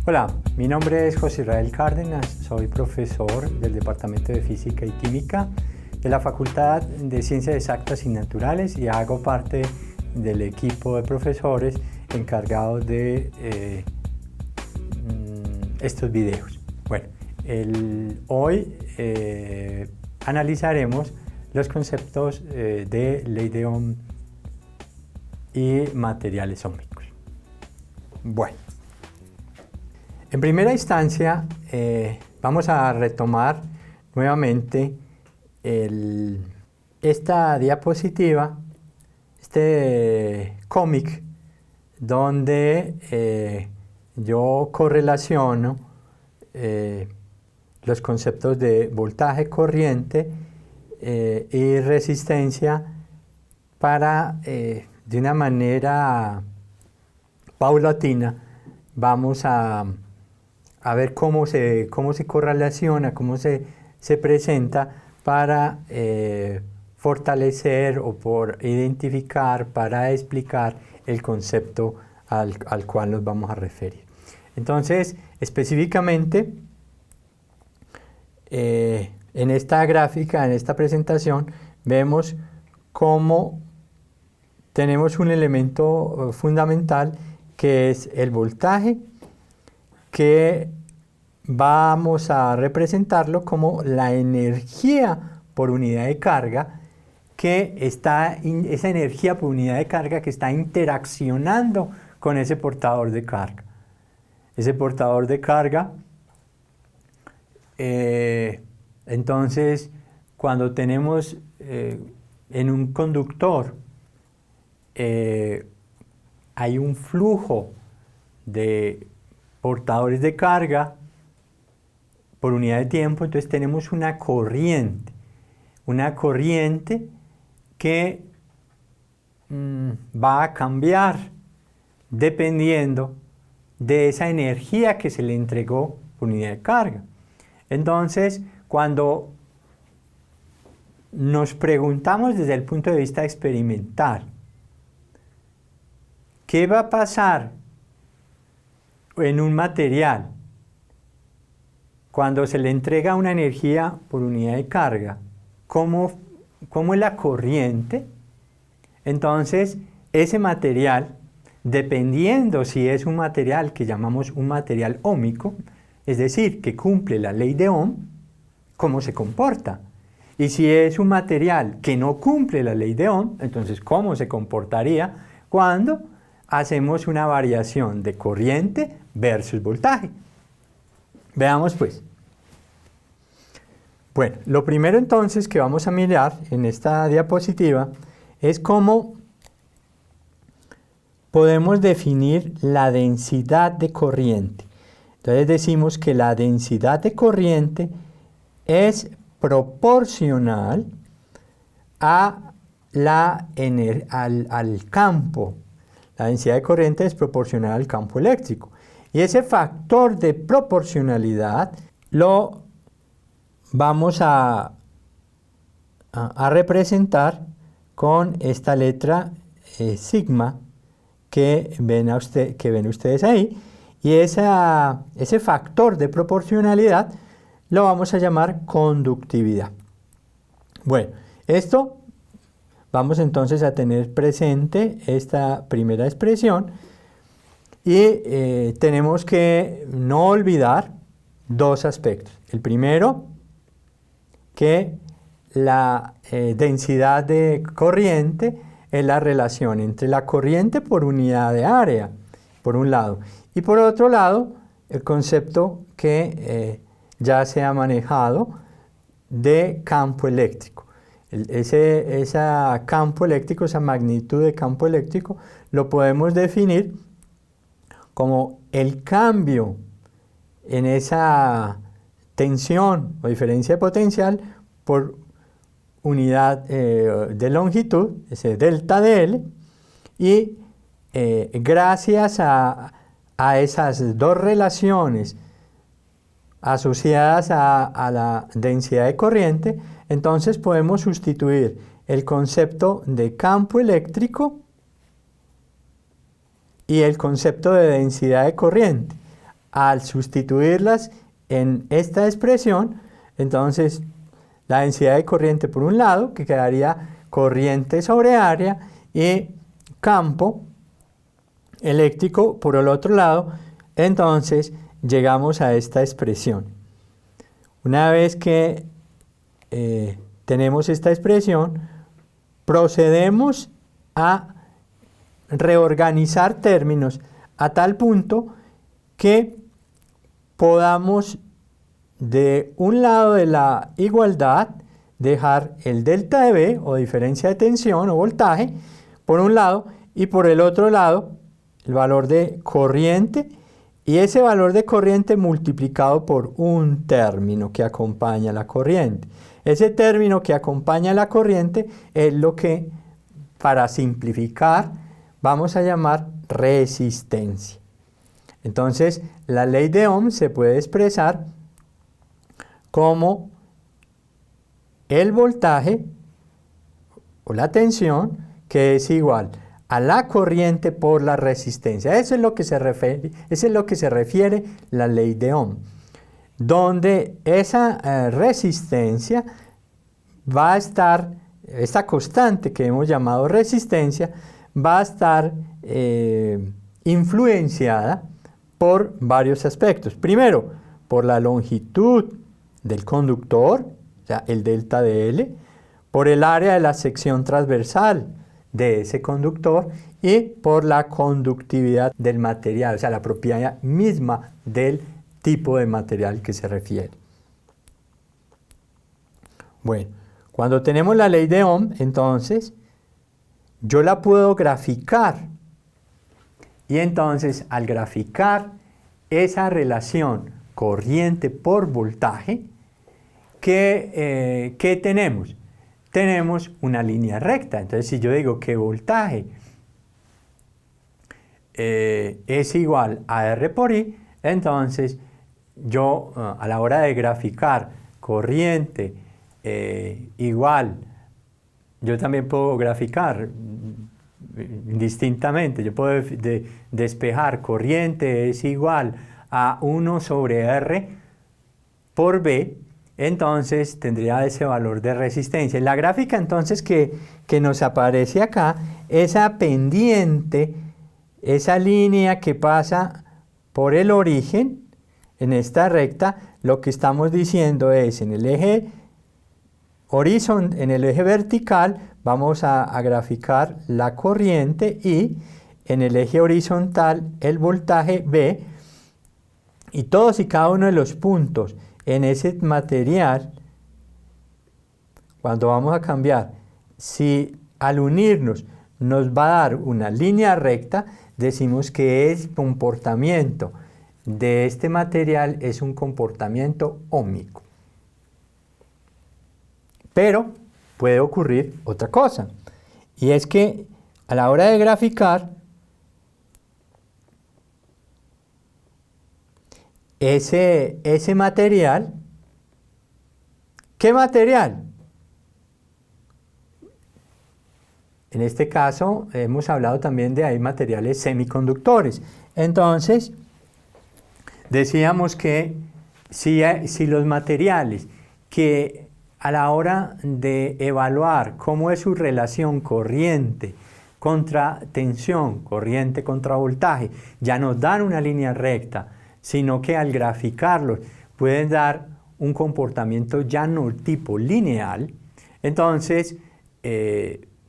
Hola, mi nombre es José Israel Cárdenas, soy profesor del Departamento de Física y Química de la Facultad de Ciencias Exactas y Naturales y hago parte del equipo de profesores encargados de estos videos. Bueno, hoy analizaremos los conceptos de ley de Ohm y materiales ómicos. Bueno, en primera instancia vamos a retomar nuevamente esta diapositiva, este cómic donde yo correlaciono los conceptos de voltaje, corriente y resistencia para de una manera paulatina vamos a ver cómo se correlaciona, cómo se presenta para fortalecer o por identificar, para explicar el concepto al cual nos vamos a referir. Entonces, específicamente, en esta gráfica, en esta presentación, vemos cómo tenemos un elemento fundamental que es el voltaje, que vamos a representarlo como la energía por unidad de carga, esa energía por unidad de carga que está interaccionando con ese portador de carga. Ese portador de carga, entonces, cuando tenemos en un conductor, hay un flujo de portadores de carga por unidad de tiempo, entonces tenemos una corriente que va a cambiar dependiendo de esa energía que se le entregó por unidad de carga. Entonces, cuando nos preguntamos desde el punto de vista experimental, ¿qué va a pasar en un material cuando se le entrega una energía por unidad de carga? ¿Cómo es la corriente? Entonces, ese material, dependiendo si es un material que llamamos un material óhmico, es decir, que cumple la ley de Ohm, ¿cómo se comporta? Y si es un material que no cumple la ley de Ohm, entonces, ¿cómo se comportaría cuando hacemos una variación de corriente versus voltaje? Veamos pues. Bueno, lo primero entonces que vamos a mirar en esta diapositiva es cómo podemos definir la densidad de corriente. Entonces decimos que la densidad de corriente es proporcional al campo. La densidad de corriente es proporcional al campo eléctrico. Y ese factor de proporcionalidad lo vamos a representar con esta letra sigma que ven ustedes ahí. Y ese factor de proporcionalidad lo vamos a llamar conductividad. Bueno, esto vamos entonces a tener presente esta primera expresión y tenemos que no olvidar dos aspectos. El primero, que la densidad de corriente es la relación entre la corriente por unidad de área, por un lado, y por otro lado, el concepto que ya se ha manejado de campo eléctrico. Ese campo eléctrico, esa magnitud de campo eléctrico, lo podemos definir como el cambio en esa tensión o diferencia de potencial por unidad de longitud, ese delta de L, y gracias a esas dos relaciones asociadas a la densidad de corriente, entonces podemos sustituir el concepto de campo eléctrico y el concepto de densidad de corriente. al sustituirlas en esta expresión, entonces la densidad de corriente por un lado, que quedaría corriente sobre área, y campo eléctrico por el otro lado, entonces llegamos a esta expresión. Una vez que tenemos esta expresión, procedemos a reorganizar términos a tal punto que podamos de un lado de la igualdad dejar el delta de V o diferencia de tensión o voltaje por un lado y por el otro lado el valor de corriente y ese valor de corriente multiplicado por un término que acompaña la corriente. Ese término que acompaña la corriente es lo que, para simplificar, vamos a llamar resistencia. Entonces, la ley de Ohm se puede expresar como el voltaje o la tensión, que es igual a la corriente por la resistencia. Eso es lo que se refiere la ley de Ohm, donde esa resistencia va a estar, esta constante que hemos llamado resistencia, va a estar influenciada por varios aspectos. Primero, por la longitud del conductor, o sea, el delta de L, por el área de la sección transversal de ese conductor y por la conductividad del material, o sea, la propiedad misma del tipo de material que se refiere. Bueno, cuando tenemos la ley de Ohm, entonces, yo la puedo graficar. Y entonces, al graficar esa relación corriente por voltaje, ¿qué tenemos? Tenemos una línea recta. Entonces, si yo digo que voltaje es igual a R por I, entonces yo a la hora de graficar corriente igual, yo también puedo graficar indistintamente, yo puedo despejar corriente es igual a 1 sobre R por B, entonces tendría ese valor de resistencia. La gráfica entonces que nos aparece acá, esa pendiente, esa línea que pasa por el origen, en esta recta, lo que estamos diciendo es en el eje vertical vamos a graficar la corriente y en el eje horizontal el voltaje B, y todos y cada uno de los puntos en ese material, cuando vamos a cambiar, si al unirnos nos va a dar una línea recta, decimos que el comportamiento de este material es un comportamiento óhmico. Pero puede ocurrir otra cosa, y es que a la hora de graficar, ese material, ¿qué material? En este caso hemos hablado también de hay materiales semiconductores. Entonces, decíamos que si los materiales que a la hora de evaluar cómo es su relación corriente contra tensión, corriente contra voltaje, ya nos dan una línea recta, sino que al graficarlos pueden dar un comportamiento ya no tipo lineal, entonces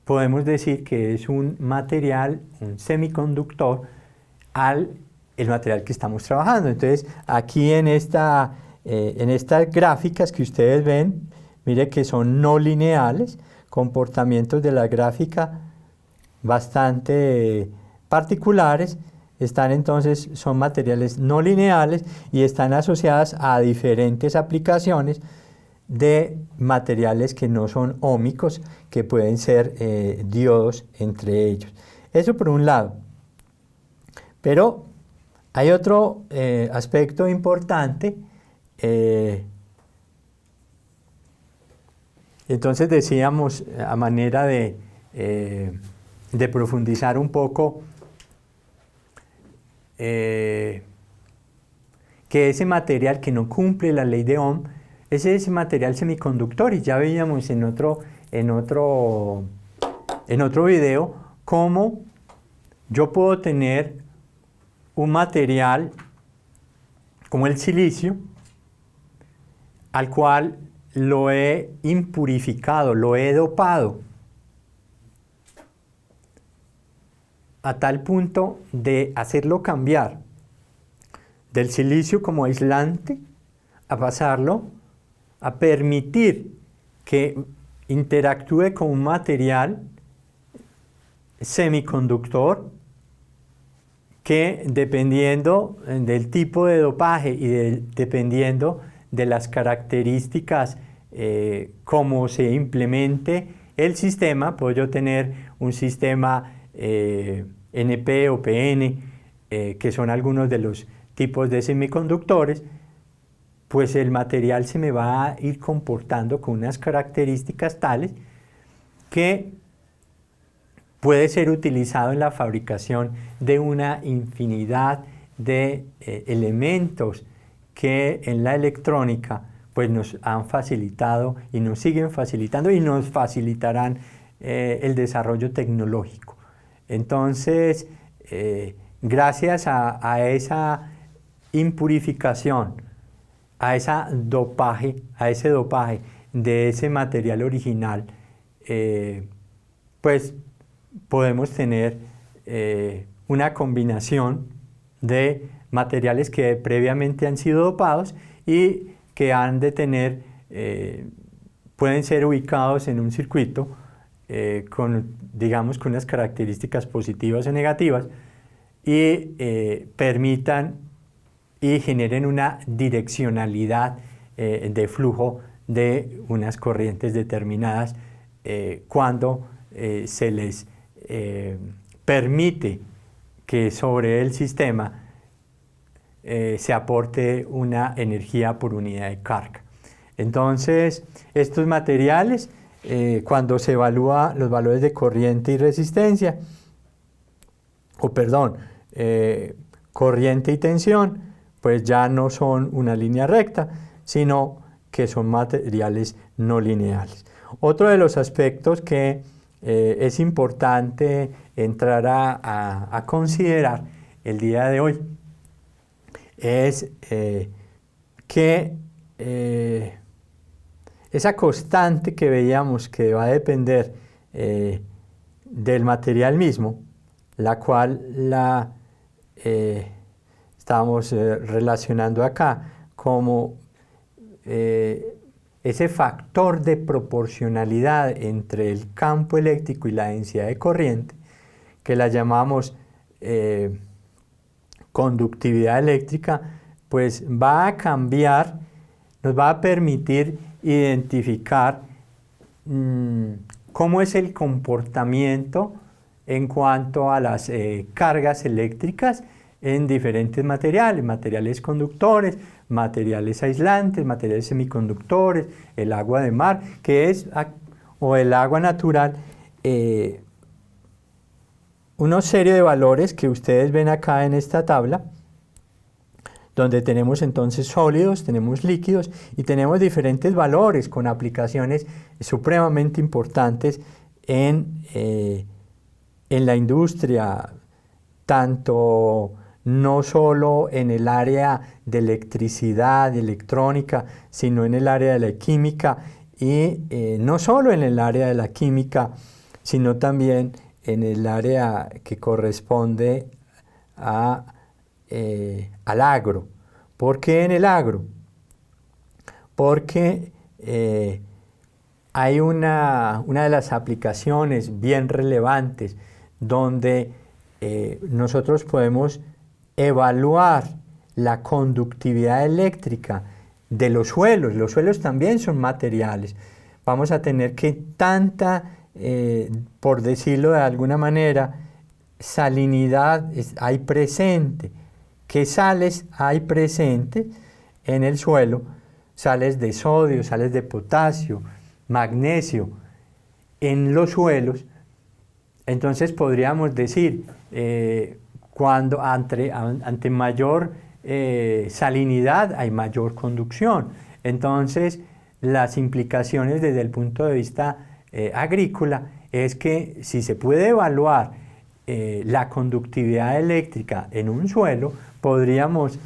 podemos decir que es un material, un semiconductor, el material que estamos trabajando. Entonces, aquí en estas gráficas que ustedes ven, mire que son no lineales, comportamientos de la gráfica bastante particulares, son materiales no lineales y están asociadas a diferentes aplicaciones de materiales que no son óhmicos, que pueden ser diodos entre ellos. Eso por un lado. Pero hay otro aspecto importante. Entonces decíamos, a manera de profundizar un poco, que ese material que no cumple la ley de Ohm es ese material semiconductor, y ya veíamos en otro video cómo yo puedo tener un material como el silicio, al cual lo he impurificado, lo he dopado, a tal punto de hacerlo cambiar del silicio como aislante a pasarlo a permitir que interactúe con un material semiconductor que, dependiendo del tipo de dopaje y dependiendo de las características cómo se implemente el sistema, puedo yo tener un sistema NP o PN, que son algunos de los tipos de semiconductores, pues el material se me va a ir comportando con unas características tales que puede ser utilizado en la fabricación de una infinidad de elementos que en la electrónica pues nos han facilitado y nos siguen facilitando y nos facilitarán el desarrollo tecnológico. Entonces, gracias a esa impurificación, a ese dopaje de ese material original, pues podemos tener una combinación de materiales que previamente han sido dopados y que han de tener, pueden ser ubicados en un circuito digamos, con unas características positivas o negativas, y permitan y generen una direccionalidad de flujo de unas corrientes determinadas cuando se les permite que sobre el sistema se aporte una energía por unidad de carga. Entonces, estos materiales, cuando se evalúa los valores de corriente y resistencia, corriente y tensión, pues ya no son una línea recta, sino que son materiales no lineales. Otro de los aspectos que es importante entrar a considerar el día de hoy es que esa constante que veíamos que va a depender del material mismo, la cual estamos relacionando acá como ese factor de proporcionalidad entre el campo eléctrico y la densidad de corriente, que la llamamos conductividad eléctrica, pues va a cambiar, nos va a permitir identificar cómo es el comportamiento en cuanto a las cargas eléctricas en diferentes materiales, materiales conductores, materiales aislantes, materiales semiconductores, el agua de mar, o el agua natural, una serie de valores que ustedes ven acá en esta tabla, donde tenemos entonces sólidos, tenemos líquidos y tenemos diferentes valores con aplicaciones supremamente importantes en la industria, tanto no solo en el área de electricidad, de electrónica, sino en el área de la química, y no solo en el área de la química, sino también en el área que corresponde al agro. ¿Por qué en el agro? Porque hay una de las aplicaciones bien relevantes donde nosotros podemos evaluar la conductividad eléctrica de los suelos. Los suelos también son materiales. Vamos a tener que por decirlo de alguna manera, salinidad hay presente. ¿Qué sales hay presente en el suelo? Sales de sodio, sales de potasio, magnesio en los suelos. Entonces podríamos decir, cuando ante mayor salinidad hay mayor conducción. Entonces, las implicaciones desde el punto de vista agrícola es que si se puede evaluar la conductividad eléctrica en un suelo, podríamos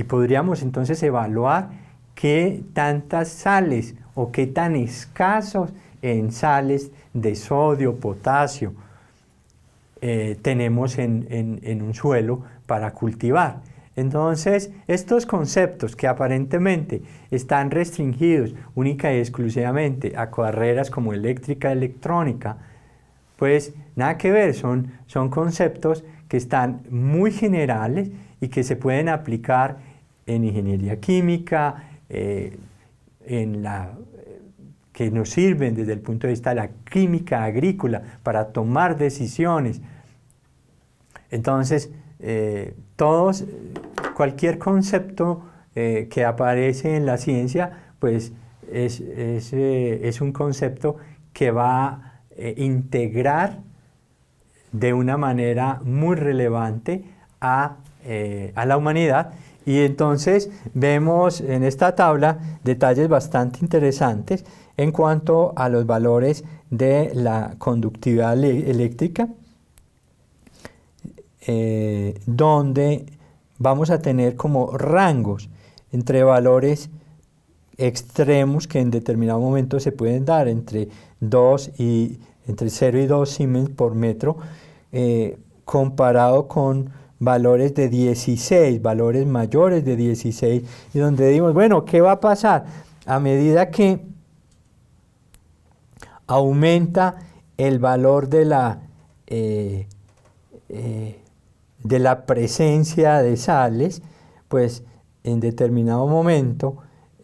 podríamos entonces evaluar qué tantas sales o qué tan escasos en sales de sodio, potasio tenemos en un suelo para cultivar. Entonces, estos conceptos que aparentemente están restringidos única y exclusivamente a carreras como eléctrica, electrónica, pues nada que ver, son conceptos que están muy generales y que se pueden aplicar en ingeniería química, que nos sirven desde el punto de vista de la química agrícola para tomar decisiones. Entonces, cualquier concepto que aparece en la ciencia, pues es un concepto que va a integrar de una manera muy relevante a la humanidad. Y entonces vemos en esta tabla detalles bastante interesantes en cuanto a los valores de la conductividad eléctrica, donde vamos a tener como rangos entre valores extremos que en determinado momento se pueden dar entre 0 y 2 Siemens por metro, comparado con valores de 16, valores mayores de 16, y donde decimos, bueno, ¿qué va a pasar? A medida que aumenta el valor de la presencia de sales, pues en determinado momento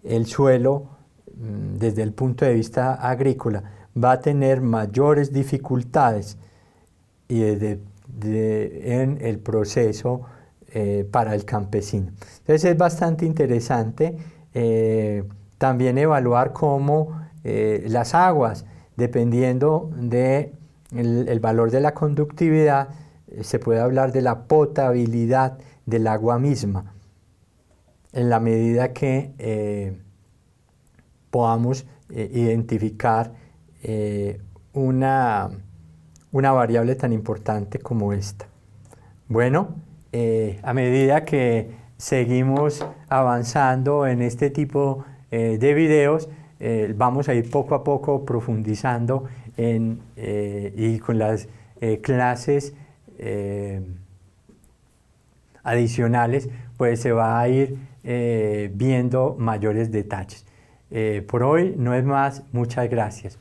el suelo, desde el punto de vista agrícola, va a tener mayores dificultades en el proceso para el campesino. Entonces es bastante interesante también evaluar cómo las aguas, dependiendo del valor de la conductividad, se puede hablar de la potabilidad del agua misma, en la medida que podamos identificar una variable tan importante como esta. Bueno, a medida que seguimos avanzando en este tipo de videos, vamos a ir poco a poco profundizando y con las clases adicionales, pues se va a ir viendo mayores detalles. Por hoy no es más, muchas gracias.